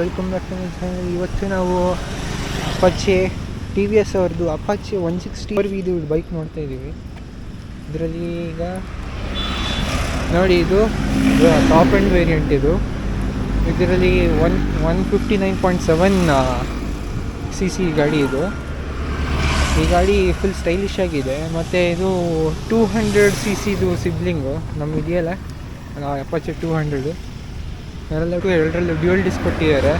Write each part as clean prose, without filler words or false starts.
Welcome back to my channel. ಇವತ್ತು ನಾವು Apache T V S ಅವ್ರದ್ದು ಅಪಾಚೆ 160 ಇದು ಬೈಕ್ ನೋಡ್ತಾ ಇದ್ದೀವಿ. ಇದರಲ್ಲಿ ಈಗ ನೋಡಿ, ಇದು ಟಾಪ್ ಆ್ಯಂಡ್ ವೇರಿಯಂಟ್. ಇದರಲ್ಲಿ 159.7 CC ಗಾಡಿ. ಈ ಗಾಡಿ ಫುಲ್ ಸ್ಟೈಲಿಶ್ ಆಗಿದೆ. ಮತ್ತು ಇದು 200 CC ಸಿಬ್ಲಿಂಗು ನಮ್ಮ ಇದೆಯಲ್ಲ ಅಪಾಚೆ 200. ಎರಡರಲ್ಲೂ ಡ್ಯೂಯಲ್ ಡಿಸ್ಕ್ ಕೊಟ್ಟಿದ್ದಾರೆ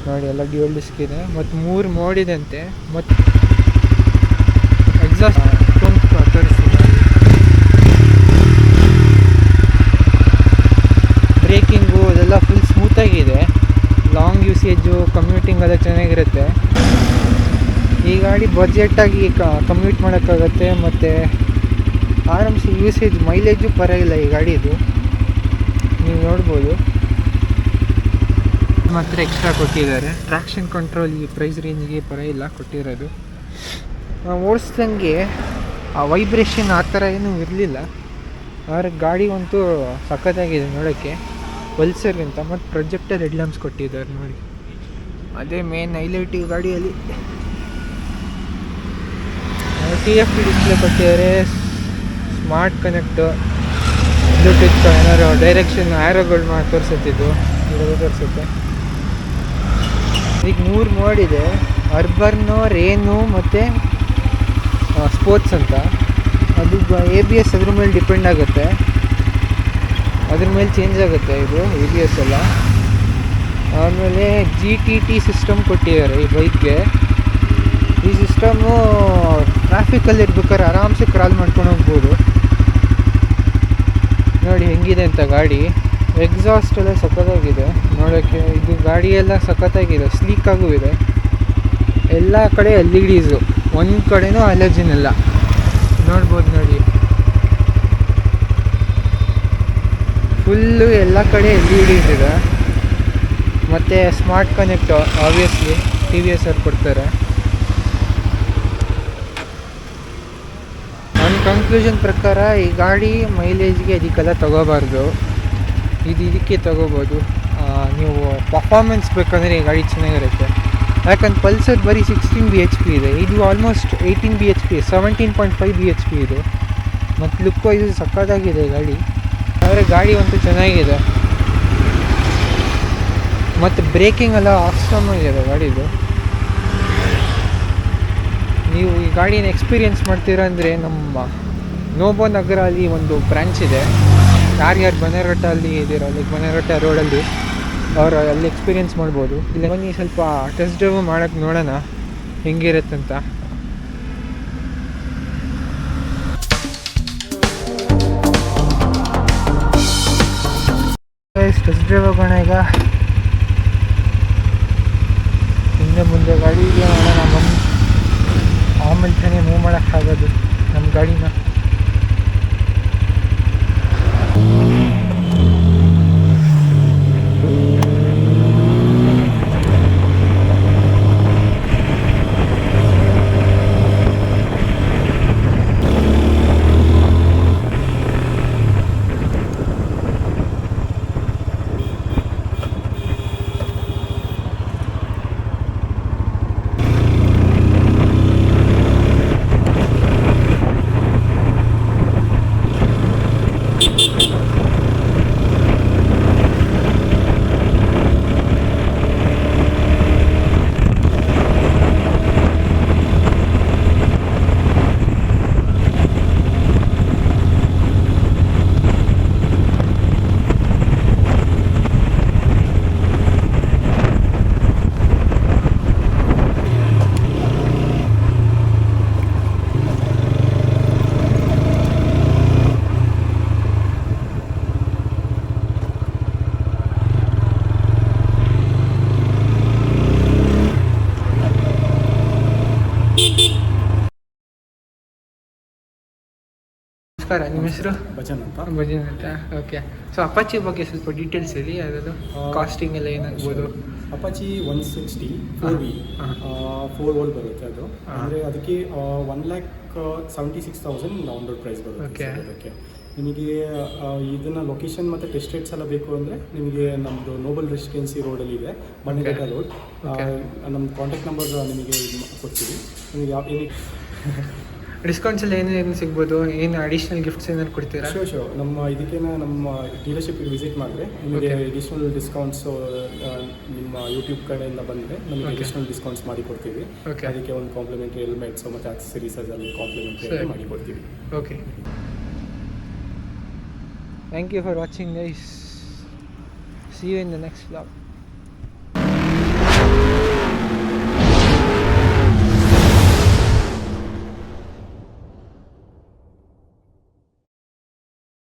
ನೋಡಿ, ಎಲ್ಲ ಡ್ಯೂಯಲ್ ಡಿಸ್ಕ್ ಇದೆ. ಮತ್ತು 3 ಮೋಡ್ ಇದೆ ಅಂತೆ. ಮತ್ತು ಎಕ್ಸಾಸ್ಟ್ ತೋರಿಸ್ತೀನಿ. ಬ್ರೇಕಿಂಗು ಅದೆಲ್ಲ ಫುಲ್ ಸ್ಮೂತಾಗಿದೆ. ಲಾಂಗ್ ಯೂಸೇಜು, ಕಮ್ಯೂಟಿಂಗ್ ಎಲ್ಲ ಚೆನ್ನಾಗಿರುತ್ತೆ. ಈ ಗಾಡಿ ಬಜೆಟಾಗಿ ಕಮ್ಯೂಟ್ ಮಾಡೋಕ್ಕಾಗತ್ತೆ. ಮತ್ತು ಆರಾಮ್ಸೆ ಯೂಸೇಜ್, ಮೈಲೇಜು ಪರವಾಗಿಲ್ಲ ಈ ಗಾಡಿದು, ನೀವು ನೋಡ್ಬೋದು. ಮಾತ್ರ ಎಕ್ಸ್ಟ್ರಾ ಕೊಟ್ಟಿದ್ದಾರೆ. ಟ್ರ್ಯಾಕ್ಷನ್ ಕಂಟ್ರೋಲ್ ಈ ಪ್ರೈಸ್ ರೇಂಜ್ಗೆ ಪರವಾಗಿಲ್ಲ ಕೊಟ್ಟಿರೋದು. ಓಡಿಸ್ದಂಗೆ ಆ ವೈಬ್ರೇಷನ್ ಆ ಥರ ಏನೂ ಇರಲಿಲ್ಲ. ಆದರೆ ಗಾಡಿ ಅಂತೂ ಸಖತ್ತಾಗಿದೆ ನೋಡೋಕ್ಕೆ, ಪಲ್ಸರ್ಗಿಂತ. ಮತ್ತು ಪ್ರೊಜೆಕ್ಟರ್ ಹೆಡ್ ಲ್ಯಾಂಪ್ಸ್ ಕೊಟ್ಟಿದ್ದಾರೆ ನೋಡಿ, ಅದೇ ಮೇನ್ ಹೈಲೈಟ್ ಈ ಗಾಡಿಯಲ್ಲಿ. TFT ಡಿಸ್ಪ್ಲೇ ಕೊಟ್ಟಿದ್ದಾರೆ. ಸ್ಮಾರ್ಟ್ ಕನೆಕ್ಟು, ಬ್ಲೂಟೂತ್, ಏನಾದ್ರು ಡೈರೆಕ್ಷನ್ ಆ್ಯರೋಗಳು ಮಾಡಿ ತೋರಿಸುತ್ತಿದ್ದು ಇರೋದು ತೋರಿಸುತ್ತೆ. ಈಗ 3 ಮೋಡ್ ಇದೆ: ಅರ್ಬನ್ನು, ರೇನು ಮತ್ತು ಸ್ಪೋರ್ಟ್ಸ್ ಅಂತ. ಅದು ABS ಅದ್ರ ಮೇಲೆ ಡಿಪೆಂಡ್ ಆಗುತ್ತೆ, ಅದ್ರ ಮೇಲೆ ಚೇಂಜ್ ಆಗುತ್ತೆ ಇದು ABS ಎಲ್ಲ. ಆಮೇಲೆ GTT ಸಿಸ್ಟಮ್ ಕೊಟ್ಟಿದ್ದಾರೆ ಈ ಬೈಕ್ಗೆ. ಈ ಸಿಸ್ಟಮು ಟ್ರಾಫಿಕಲ್ಲಿ ಇರ್ಬೇಕಾದ್ರೆ ಆರಾಮ್ಸೆ ಕ್ರಾಲ್ ಮಾಡ್ಕೊಂಡು ಹೋಗ್ಬೋದು. ನೋಡಿ ಹೆಂಗಿದೆ ಅಂತ ಗಾಡಿ. ಎಕ್ಸಾಸ್ಟ್ ಎಲ್ಲ ಸಖತ್ತಾಗಿದೆ ನೋಡೋಕ್ಕೆ. ಇದು ಗಾಡಿ ಎಲ್ಲ ಸಖತ್ತಾಗಿದೆ, ಸ್ಲೀಕಾಗೂ ಇದೆ. ಎಲ್ಲ ಕಡೆ LEDs, ಒಂದು ಕಡೆನೂ ಹ್ಯಾಲೋಜನ್ ಇಲ್ಲ, ನೋಡ್ಬೋದು ನೋಡಿ. ಫುಲ್ಲು ಎಲ್ಲ ಕಡೆ LEDs ಇದೆ. ಮತ್ತು ಸ್ಮಾರ್ಟ್ ಕನೆಕ್ಟ್ ಆಬ್ವಿಯಸ್ಲಿ TVS ಅವ್ರು ಕೊಡ್ತಾರೆ. ನನ್ನ ಕನ್ಕ್ಲೂಷನ್ ಪ್ರಕಾರ ಈ ಗಾಡಿ ಮೈಲೇಜ್ಗೆ ಅದಕ್ಕೆಲ್ಲ ತೊಗೋಬಾರ್ದು. ಇದಕ್ಕೆ ತೊಗೋಬೋದು. ನೀವು ಪರ್ಫಾರ್ಮೆನ್ಸ್ ಬೇಕಂದರೆ ಈ ಗಾಡಿ ಚೆನ್ನಾಗಿರುತ್ತೆ. ಯಾಕಂದ್ರೆ ಪಲ್ಸರ್ ಬರೀ 16 bhp ಇದೆ, ಇದು ಆಲ್ಮೋಸ್ಟ್ 18 bhp, 17.5 bhp ಇದು. ಮತ್ತು ಲುಕ್ ವೈಸ್ ಸಕ್ಕತ್ತಾಗಿದೆ ಗಾಡಿ. ಆದರೆ ಗಾಡಿ ಅಂತೂ ಚೆನ್ನಾಗಿದೆ. ಮತ್ತು ಬ್ರೇಕಿಂಗ್ ಎಲ್ಲ ಆಸಮ್ ಆಗಿದೆ ಗಾಡಿದು. ನೀವು ಈ ಗಾಡಿನ ಎಕ್ಸ್ಪೀರಿಯೆನ್ಸ್ ಮಾಡ್ತೀರಾ ಅಂದರೆ ನಮ್ಮ ನೋಬೋ ನಗರ ಅಲ್ಲಿ ಒಂದು ಬ್ರ್ಯಾಂಚ್ ಇದೆ. ಯಾರ್ಯಾರು ಬನ್ನೇರಘಟ್ಟ ಅಲ್ಲಿ ಇದ್ದೀರೋ, ಲೈಕ್ ಬನ್ನೇರಘಟ್ಟ ರೋಡಲ್ಲಿ, ಅವರು ಅಲ್ಲಿ ಎಕ್ಸ್ಪೀರಿಯೆನ್ಸ್ ಮಾಡ್ಬೋದು. ಇಲ್ಲ ಬನ್ನಿ ಸ್ವಲ್ಪ ಟೆಸ್ಟ್ ಡ್ರೈವ್ ಮಾಡೋಕ್ಕೆ ನೋಡೋಣ ಹೆಂಗಿರುತ್ತಂತ. ಟೆಸ್ಟ್ ಡ್ರೈವ್ ಹೋಗೋಣ ಈಗ. ಹಿಂದೆ ಮುಂದೆ ಗಾಡಿ ಇದೆ ನೋಡೋಣ. ಆಮೇಲೆ ತಾನೇ ಮೂವ್ ಮಾಡೋಕ್ಕಾಗೋದು ನಮ್ಮ ಗಾಡಿನ. ನಮಸ್ಕಾರ, ನಿಮ್ಮ ಹೆಸರು? ಭಜನ್ ಅಂತ. ಓಕೆ. ಸೊ ಅಪಾಚಿ ಬಗ್ಗೆ ಸ್ವಲ್ಪ ಡೀಟೇಲ್ಸ್ ಹೇಳಿ. ಅದರದ್ದು ಕಾಸ್ಟಿಂಗ್ ಎಲ್ಲ ಏನಾಗ್ಬೋದು? ಅಪಾಚಿ 160 4V 4V ಬರುತ್ತೆ ಅದು. ಅಂದರೆ ಅದಕ್ಕೆ 1,76,000 ಡೌನ್ಲೋಡ್ ಪ್ರೈಸ್ ಬರುತ್ತೆ. ಅದಕ್ಕೆ ನಿಮಗೆ ಇದನ್ನು ಲೊಕೇಶನ್ ಮತ್ತು ಟೆಸ್ಟ್ ರೇಟ್ಸ್ ಎಲ್ಲ ಬೇಕು ಅಂದರೆ ನಿಮಗೆ ನಮ್ಮದು ನೋಬಲ್ ರೆಸಿಡೆನ್ಸಿ ರೋಡಲ್ಲಿ ಇದೆ, ಬಂಡೆಘಟ್ಟ ರೋಡ್. ನಮ್ಮ ಕಾಂಟ್ಯಾಕ್ಟ್ ನಂಬರ್ ನಿಮಗೆ ಕೊಡ್ತೀವಿ. ನಿಮಗೆ ಯಾವ ಏನಿ ಡಿಸ್ಕೌಂಟ್ಸ್ ಎಲ್ಲ ಏನೇನು ಸಿಗ್ಬೋದು, ಏನು ಅಡಿಷ್ನಲ್ ಗಿಫ್ಟ್ಸ್ ಏನಾದ್ರು ಕೊಡ್ತೀರಾ? ಶೋ ನಮ್ಮ ಇದಕ್ಕೇನ ನಮ್ಮ ಡೀಲರ್ಶಿಪ್ಗೆ ವಿಸಿಟ್ ಮಾಡಿದ್ರೆ ನಿಮಗೆ ಅಡಿಷ್ನಲ್ ಡಿಸ್ಕೌಂಟ್ಸು ನಿಮ್ಮ ಯೂಟ್ಯೂಬ್ ಕಡೆಯಿಂದ ಬಂದರೆ ನಮಗೆ ಅಡಿಷ್ನಲ್ ಡಿಸ್ಕೌಂಟ್ಸ್ ಮಾಡಿ ಕೊಡ್ತೀವಿ. ಅದಕ್ಕೆ ಒಂದು ಕಾಂಪ್ಲಿಮೆಂಟ್ರಿ ಹೆಲ್ಮೆಟ್ಸು ಮತ್ತು ಆಕ್ಸೆಸರೀಸ್ ಅದರಲ್ಲಿ ಕಾಂಪ್ಲಿಮೆಂಟ್ರಿ ಮಾಡಿ ಕೊಡ್ತೀವಿ. Okay, thank you for watching guys. See you in the next vlog.